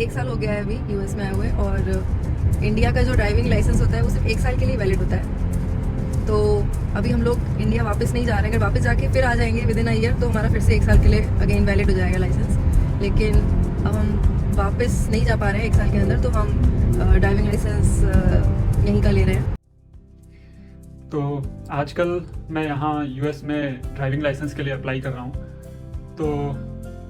1 साल हो गया है अभी यूएस में आए हुए, और इंडिया का जो ड्राइविंग लाइसेंस होता है वो सिर्फ 1 साल के लिए वैलिड होता है। तो अभी हम लोग इंडिया वापस नहीं जा रहे हैं। अगर वापस जाके फिर आ जाएंगे विद इन अ ईयर तो हमारा फिर से 1 साल के लिए अगेन वैलिड हो जाएगा लाइसेंस। लेकिन अब हम वापस नहीं जा पा रहे हैं 1 साल के अंदर, तो हम ड्राइविंग लाइसेंस यहीं का ले रहे हैं। तो आजकल मैं यहाँ यूएस में ड्राइविंग लाइसेंस के लिए अप्लाई कर रहा हूँ। तो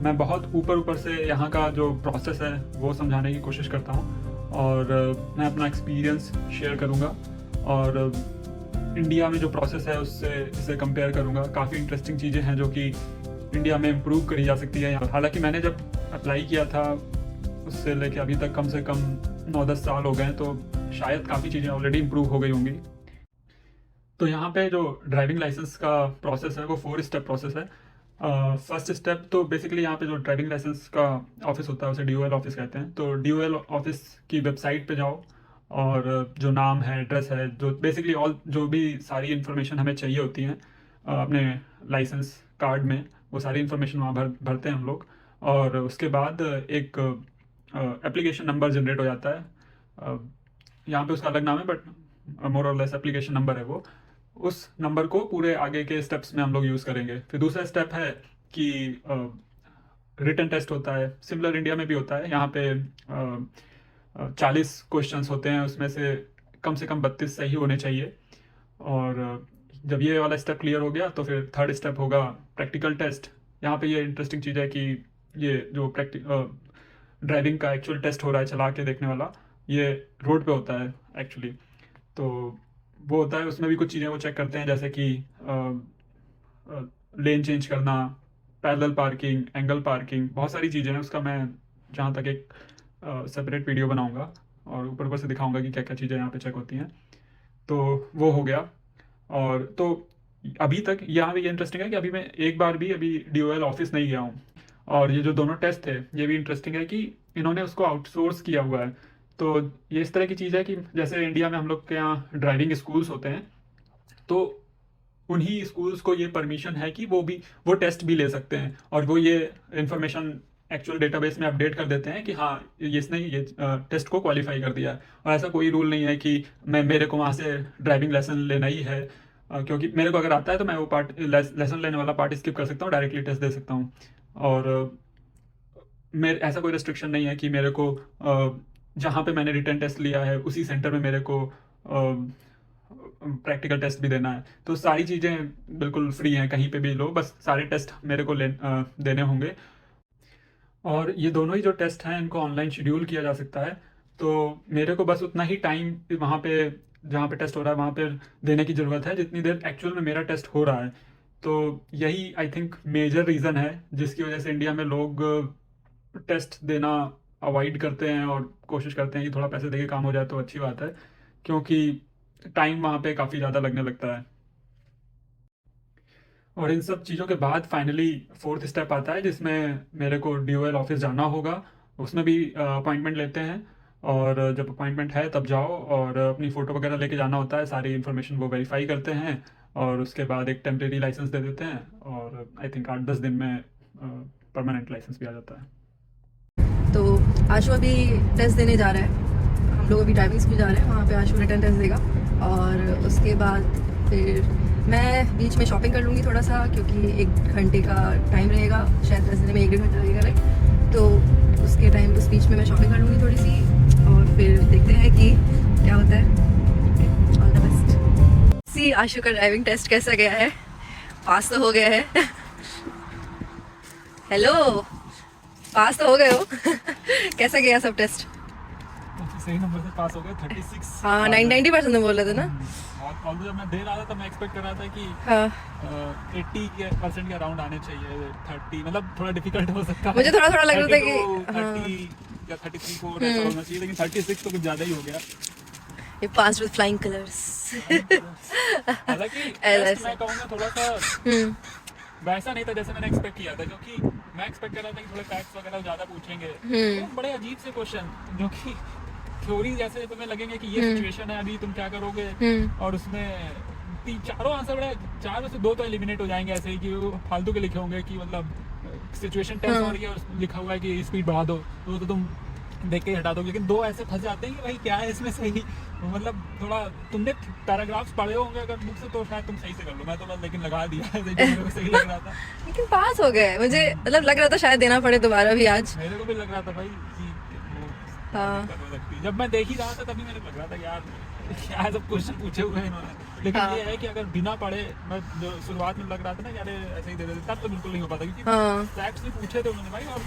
मैं बहुत ऊपर से यहाँ का जो प्रोसेस है वो समझाने की कोशिश करता हूँ, और मैं अपना एक्सपीरियंस शेयर करूँगा और इंडिया में जो प्रोसेस है उससे इसे कंपेयर करूँगा। काफ़ी इंटरेस्टिंग चीज़ें हैं जो कि इंडिया में इम्प्रूव करी जा सकती है। हालांकि मैंने जब अप्लाई किया था उससे लेके अभी तक कम से कम 9-10 साल हो गए हैं, तो शायद काफ़ी चीज़ें ऑलरेडी इम्प्रूव हो गई होंगी। तो यहाँ पे जो ड्राइविंग लाइसेंस का प्रोसेस है वो 4 स्टेप प्रोसेस है। फर्स्ट स्टेप तो बेसिकली यहाँ पे जो ड्राइविंग लाइसेंस का ऑफिस होता है उसे DOL ऑफिस कहते हैं। तो DOL ऑफिस की वेबसाइट पे जाओ, और जो नाम है, एड्रेस है, जो बेसिकली ऑल जो भी सारी इन्फॉर्मेशन हमें चाहिए होती हैं अपने लाइसेंस कार्ड में, वो सारी इन्फॉर्मेशन वहाँ भरते हैं हम लोग। और उसके बाद एक एप्लीकेशन नंबर जनरेट हो जाता है। यहाँ पे उसका अलग नाम है, बट मोर और लेस एप्लीकेशन नंबर है वो। उस नंबर को पूरे आगे के स्टेप्स में हम लोग यूज़ करेंगे। फिर दूसरा स्टेप है कि रिटन टेस्ट होता है। सिमिलर इंडिया में भी होता है। यहाँ पे 40 क्वेश्चंस होते हैं, उसमें से कम 32 सही होने चाहिए। और जब ये वाला स्टेप क्लियर हो गया तो फिर थर्ड स्टेप होगा प्रैक्टिकल टेस्ट। यहाँ पे ये इंटरेस्टिंग चीज़ है कि ये जो ड्राइविंग का एक्चुअल टेस्ट हो रहा है चला के देखने वाला, ये रोड पे होता है एक्चुअली। तो वो होता है, उसमें भी कुछ चीज़ें वो चेक करते हैं, जैसे कि लेन चेंज करना, पैरेलल पार्किंग, एंगल पार्किंग, बहुत सारी चीज़ें हैं। उसका मैं जहाँ तक एक सेपरेट वीडियो बनाऊंगा और ऊपर से दिखाऊंगा कि क्या क्या चीज़ें यहाँ पे चेक होती हैं। तो वो हो गया। और तो अभी तक यहाँ पे ये इंटरेस्टिंग है कि अभी मैं एक बार भी अभी DOL ऑफिस नहीं गया हूँ। और ये जो दोनों टेस्ट थे ये भी इंटरेस्टिंग है कि इन्होंने उसको आउटसोर्स किया हुआ है। तो ये इस तरह की चीज़ है कि जैसे इंडिया में हम लोग के यहाँ ड्राइविंग स्कूल्स होते हैं, तो उन्हीं स्कूल्स को ये परमिशन है कि वो टेस्ट भी ले सकते हैं, और वो ये इंफॉर्मेशन एक्चुअल डेटाबेस में अपडेट कर देते हैं कि हाँ इसने ये टेस्ट को क्वालिफाई कर दिया है। और ऐसा कोई रूल नहीं है कि मेरे को वहाँ से ड्राइविंग लेसन लेना ही है, क्योंकि मेरे को अगर आता है तो मैं वो लेसन लेने वाला पार्ट स्किप कर सकता हूँ, डायरेक्टली टेस्ट दे सकता हूँ। और मेरे ऐसा कोई रेस्ट्रिक्शन नहीं है कि मेरे को जहाँ पे मैंने रिटन टेस्ट लिया है उसी सेंटर में मेरे को प्रैक्टिकल टेस्ट भी देना है। तो सारी चीज़ें बिल्कुल फ्री हैं, कहीं पे भी लो, बस सारे टेस्ट मेरे को देने होंगे। और ये दोनों ही जो टेस्ट हैं इनको ऑनलाइन शेड्यूल किया जा सकता है। तो मेरे को बस उतना ही टाइम वहाँ पे जहाँ पे टेस्ट हो रहा है वहाँ पे देने की ज़रूरत है जितनी देर एक्चुअल में मेरा टेस्ट हो रहा है। तो यही आई थिंक मेजर रीज़न है जिसकी वजह से इंडिया में लोग टेस्ट देना अवॉइड करते हैं और कोशिश करते हैं कि थोड़ा पैसे देके काम हो जाए तो अच्छी बात है, क्योंकि टाइम वहाँ पे काफ़ी ज़्यादा लगने लगता है। और इन सब चीज़ों के बाद फाइनली फोर्थ स्टेप आता है जिसमें मेरे को DOL ऑफिस जाना होगा। उसमें भी अपॉइंटमेंट लेते हैं, और जब अपॉइंटमेंट है तब जाओ और अपनी फ़ोटो वगैरह लेके जाना होता है। सारी इन्फॉर्मेशन वो वेरीफाई करते हैं, और उसके बाद एक टेम्परेरी लाइसेंस दे देते हैं, और आई थिंक 8-10 दिन में परमानेंट लाइसेंस भी आ जाता है। तो आशु अभी टेस्ट देने जा रहा है। हम लोग अभी ड्राइविंग स्कूल जा रहे हैं, वहाँ पे आशु रिटर्न टेस्ट देगा। और उसके बाद फिर मैं बीच में शॉपिंग कर लूँगी थोड़ा सा, क्योंकि 1 घंटे का टाइम रहेगा, शायद टेस्ट देने में 1-1.5 घंटा लगेगा, राइट। तो उसके टाइम उस बीच में मैं शॉपिंग कर लूँगी थोड़ी सी, और फिर देखते हैं कि क्या होता है। All the best. सी आशु का ड्राइविंग टेस्ट कैसा गया है? पास तो हो गया है। हेलो, पास तो हो गए हो। कैसा गया सब टेस्ट? सही नंबर से पास हो गए, 36। हाँ, 90% में बोल रहे थे ना। और जब मैं दे रहा था तो मैं एक्सपेक्ट कर रहा था कि हाँ, 80% के अराउंड आने चाहिए। 30 मतलब थोड़ा डिफिकल्ट हो सकता है। मुझे थोड़ा थोड़ा लग रहा था कि 30 या 33 4 ऐसा होना चाहिए, लेकिन 36 तो कुछ ज़्यादा ही हो गया। ये पास विद फ्लाइंग कलर्स। हालांकि टेस्ट मैं कहूँगा थोड़ा सा वैसा नहीं था जैसे मैंने एक्सपेक्ट किया था, क्योंकि मैं एक्सपेक्ट कर रहा था कि थोड़े फैक्ट्स वगैरह ज़्यादा पूछेंगे। तो बड़े अजीब से क्वेश्चन जो कि थ्योरी जैसे तुम्हें लगेंगे कि ये सिचुएशन है, अभी तुम क्या करोगे, और उसमें चारों आंसर बड़े 4 में से 2 तो एलिमिनेट हो जाएंगे ऐसे ही कि वो फालतू के लिखे होंगे कि मतलब सिचुएशन टेंस हो रही है और लिखा हुआ है कि स्पीड बढ़ा दो, तो तुम देख के ही हटा दो, लेकिन दो ऐसे फंस जाते हैं कि भाई क्या है इसमें सही, मतलब थोड़ा तुमने पैराग्राफ्स पढ़े होंगे अगर बुक से तो शायद तुम सही से कर लो, मैं तो बस लेकिन लगा दिया है, जो मेरे को सही लग रहा था। लेकिन पास हो गए, मुझे मतलब लग रहा था शायद देना पड़े दोबारा भी आज। मेरे को भी लग रहा था भाई कि वो हाँ। दिक्कत हो सकती है। जब मैं देख ही रहा था तभी मेरे को लग रहा था कि यार क्या सब क्वेश्चन पूछे हुए हैं इन्होंने, लेकिन हाँ। ये है कि अगर बिना पढ़े, मैं जो शुरुआत में लग रहा था ना कि अरे ऐसे ही दे देते, तब तो बिल्कुल नहीं हो पाता, क्योंकि हाँ। फैक्ट्स भी पूछे थे उन्होंने भाई, और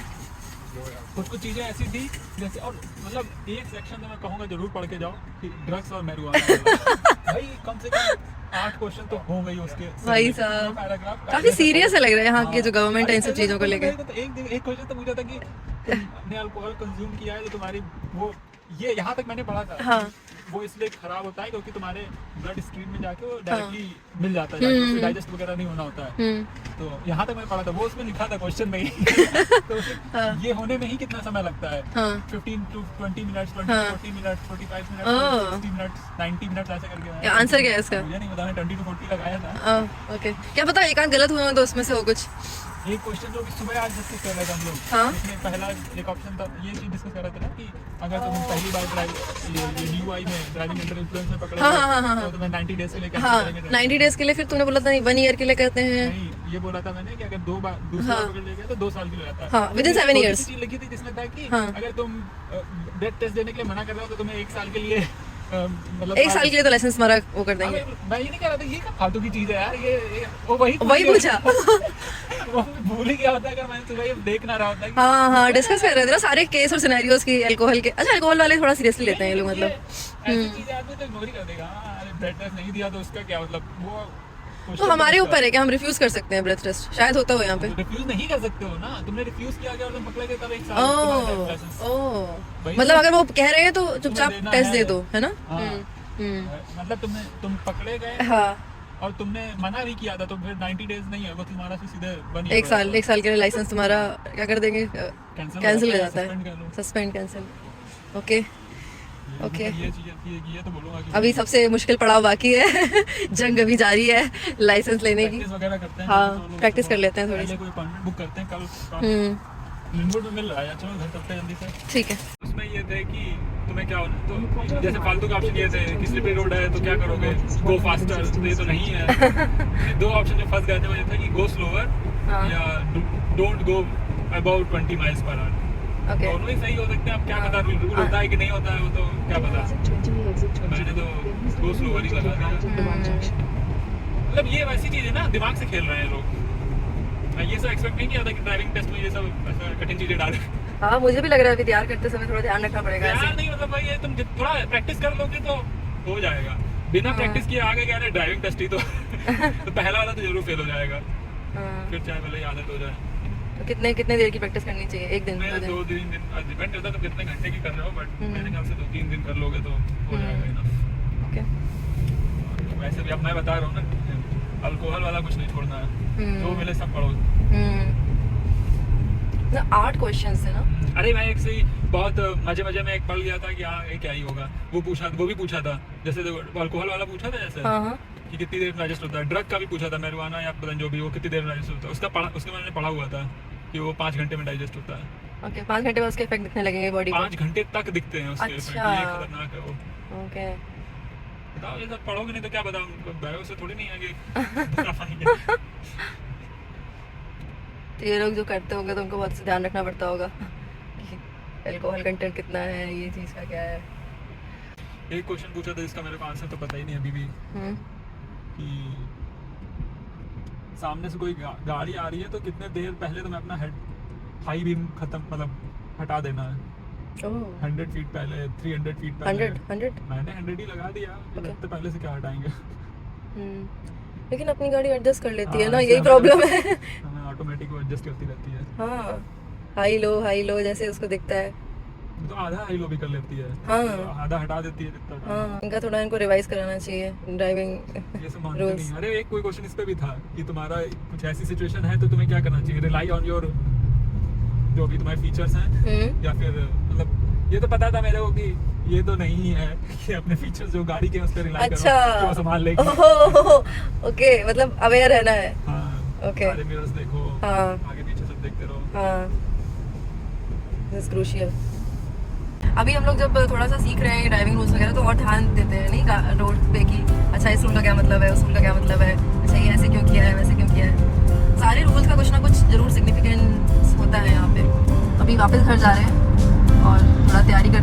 कुछ चीज़ें ऐसी थी जैसे, और मतलब एक सेक्शन में मैं कहूँगा जरूर पढ़ के जाओ कि ड्रग्स और मैरिजुआना भाई कम से कम 8 क्वेश्चन तो हो गई उसके भाई साहब, पैराग्राफ काफी सीरियस लग रहा है यहाँ के जो गवर्नमेंट है इन सब अरे चीजों को लेके। एक क्वेश्चन तो पूछा था कि तुमने अल्कोहल कंज्यूम किया है तो तुम्हारी वो, ये यहाँ तक मैंने पढ़ा था। हाँ। वो इसलिए खराब होता है क्योंकि तुम्हारे ब्लड स्ट्रीम में जाके वो डायरेक्टली मिल जाता है, उससे डाइजेस्ट वगैरह नहीं होना होता है। तो यहाँ तक मैंने पढ़ा था, वो उसमें लिखा था क्वेश्चन में ही। तो ये होने में ही कितना समय लगता है? 15 to 20 minutes, 40 minutes, 45 minutes, 60 minutes, 90 minutes ऐसे करके। आंसर क्या है इसका? मुझे नहीं पता, 20 to 40 लगाया था। ओके, क्या पता एक आध गलत हुआ हो तो उसमें से हो कुछ। एक क्वेश्चन जो कि सुबह आज डिस्कस कर रहे थे हम लोग, हाँ। इसमें पहला एक ऑप्शन था, ये चीज डिस्कस कर रहे थे ना कि अगर तुम पहली बार ये DUI में ड्राइविंग अंडर इन्फ्लुएंस में पकड़े गए, तो तुम्हें 90 डेज के लिए कैंसिल हाँ, करेंगे। 90 डेज के लिए, फिर तूने बोला था 1 ईयर के लिए करते हैं। नहीं, ये बोला था मैंने कि अगर दूसरी बार पकड़ लिया गया तो 2 साल के लिए रहता है। हाँ, within 7 years। चीज लिखी थी जिसमें था कि हाँ। अगर तुम ब्लड टेस्ट देने के लिए मना कर रहे हो तो तुम्हें 1 साल के लिए मतलब 1 साल के लिए तो लाइसेंस हमारा वो कर देंगे। मैं ये नहीं कह रहा था, ये क्या फालतू की चीज है यार, ये वो वही पूछा। वो भूल ही गया होता अगर मैंने सुबह ये देख ना रहा होता कि हाँ हाँ, डिस्कस कर रहे थे ना सारे केस और सिनेरियोज की अल्कोहल के। अच्छा, अल्कोहल वाले थोड़ा सीरियसली लेते हैं ये लोग, मतलब ऐसी चीजें आती है तो इग्नोर ही कर देगा। हाँ, अरे ब्लड टेस्ट नहीं दिया तो उसका क्या मतलब, वो तो हमारे ऊपर है कि हम रिफ्यूज कर सकते हैं ब्रेथ टेस्ट, शायद होता हो यहाँ पे। रिफ्यूज नहीं कर सकते हो ना, तुमने रिफ्यूज किया गया और तुम पकड़े गए तब 1 साल ओह लाइसेंस। ओह, मतलब अगर वो कह रहे हैं तो चुपचाप देना टेस्ट है। दे दो, है ना? हाँ। मतलब तुम पकड़े गए हाँ, और तुमने मना भी किया था तो फिर 90 डेज नहीं है वो, तुम्हारा से सीधे 1 साल के लिए लाइसेंस तुम्हारा क्या कर देंगे? कैंसिल हो जाता suspend कर है, लो। Suspend, cancel. ओके ओके, ये चीज ये तो बोलूंगा कि अभी सबसे मुश्किल पड़ाव बाकी है। जंग अभी जारी है लाइसेंस लेने की। प्रैक्टिस वगैरह करते हैं। हाँ, तो लोग प्रैक्टिस तो कर लेते हैं थोड़ी पहले सी। कोई अपॉइंटमेंट बुक करते हैं कल। हम्म, लिंगवुड में मिल रहा है, चलो घर चलते हैं जल्दी से। ठीक है। उसमें ये थे कि तुम्हें क्या होना, तो जैसे फालतू का ऑप्शन ये थे कि स्लिपरी रोड है तो क्या करोगे, गो फास्टर, तो ये तो नहीं है। 2 ऑप्शन जो फंस गए थे वो ये था कि गो स्लोअर हाँ। या don't go about 20 miles per hour. Okay, दोनों ही सही हो सकते हैं, अब क्या पता रूल होता है कि नहीं होता है, वो तो क्या पता। मैंने तो गो स्लोअर ही लगा दिया। मतलब ये वैसी चीज है ना, दिमाग से खेल रहे हैं लोग। मैं ये सब एक्सपेक्ट नहीं किया था कि ड्राइविंग टेस्ट में ये सब ऐसा कठिन चीजें डालें। हाँ, मुझे भी लग रहा है अभी तैयार करते समय थोड़ा ध्यान रखना पड़ेगा यार ऐसे। नहीं, मतलब भाई ये तुम थोड़ा प्रैक्टिस कर लोगे तो हो जाएगा। बिना हाँ। प्रैक्टिस किए आगे क्या है ड्राइविंग टेस्ट ही तो तो पहला वाला तो जरूर फेल हो जाएगा, हाँ, फिर चाहे भले ही आदत हो जाए। तो कितने देर की प्रैक्टिस करनी चाहिए? 1 दिन, 2 मैं दिन? 2-3 दिन डिपेंड करता है तो कितने घंटे की कर रहे हो, बट मेरे ख्याल से 2-3 दिन कर लोगे तो हो जाएगा इनफ। ओके। वैसे भी अब मैं बता रहा हूँ ना, अल्कोहल वाला कुछ नहीं छोड़ना है, जो मिले सब पढ़ो। 8 क्वेश्चंस थे ना? अरे मैं एक से ही बहुत मजे में एक पढ़ लिया था कि हाँ ये क्या ही होगा, वो भी पूछा था, जैसे अल्कोहल वाला पूछा था जैसे हाँ, कि कितनी देर में डाइजेस्ट होता है। ड्रग का भी पूछा था, मैरिजुआना या पता नहीं जो भी, वो कितनी देर में डाइजेस्ट होता है, उसके मैंने पढ़ा हुआ था कि वो 5 घंटे में डाइजेस्ट होता है। ओके, 5 घंटे बाद उसके इफेक्ट दिखने लगेंगे बॉडी पे। 5 घंटे तक दिखते हैं उसके effect, अच्छा। ये खतरनाक है वो। ओके, बताओ ये सब पढ़ोगे नहीं तो क्या बताऊँ, बायो से थोड़ी नहीं आगे। तो ये लोग जो करते होंगे तो उनको बहुत से ध्यान रखना पड़ता होगा कि अल्कोहल कंटेंट कितना है, ये चीज़ का क्या है। एक क्वेश्चन पूछा था जिसका मेरे को आंसर तो पता ही नहीं अभी भी, कि सामने से कोई गाड़ी आ रही है तो कितने देर पहले तुम्हें अपना हेड हाई बीम खत्म मतलब हटा देना है। 100 फीट पहले, 300 फीट पहले। 100 मैंने 100 ही लगा दिया, Okay. इतने पहले से क्या हटाएंगे। लेकिन अपनी गाड़ी एडजस्ट कर लेती है हाँ, ना, इससे यही हमें- प्रॉब्लम है। हमें ऑटोमेटिक वो एडजस्ट करती रहती है, हाँ, हाई लो जैसे उसको दिखता है। तो आधा हाई लो भी कर लेती है। हाँ। तो आधा हटा देती है जितना हटाना। हाँ, इनका थोड़ा इनको रिवाइज कराना चाहिए ड्राइविंग ये सब मानते रूल्स। नहीं। अरे एक कोई क्वेश्चन इस पे भी था कि तुम्हारा कुछ ऐसी सिचुएशन है तो तुम्हें क्या करना चाहिए, रिलाई ऑन योर जो भी तुम्हारे फीचर्स हैं, या फिर मतलब ये तो पता था मेरे को कि ये तो नहीं है कि अपने फीचर्स जो गाड़ी के उस पर रिलाई करो कि वो संभाल लेगी। ओके, मतलब अवेयर रहना है। हाँ, Okay. सारे मिरर्स देखो, हाँ। आगे पीछे सब देखते रहो। हाँ, दिस इज क्रूशियल। अभी हम लोग जब थोड़ा सा सीख रहे हैं ड्राइविंग रूल्स वगैरह तो और ध्यान देते हैं नहीं रोड पे कि अच्छा इस रूल का क्या मतलब है, उस रूल का क्या मतलब है, अच्छा ये ऐसे क्यों किया है, वैसे क्यों किया है। सारे रूल्स का कुछ ना कुछ जरूर सिग्निफिकेंस होता है यहाँ पे। अभी वापस घर जा रहे हैं और थोड़ा तैयारी करते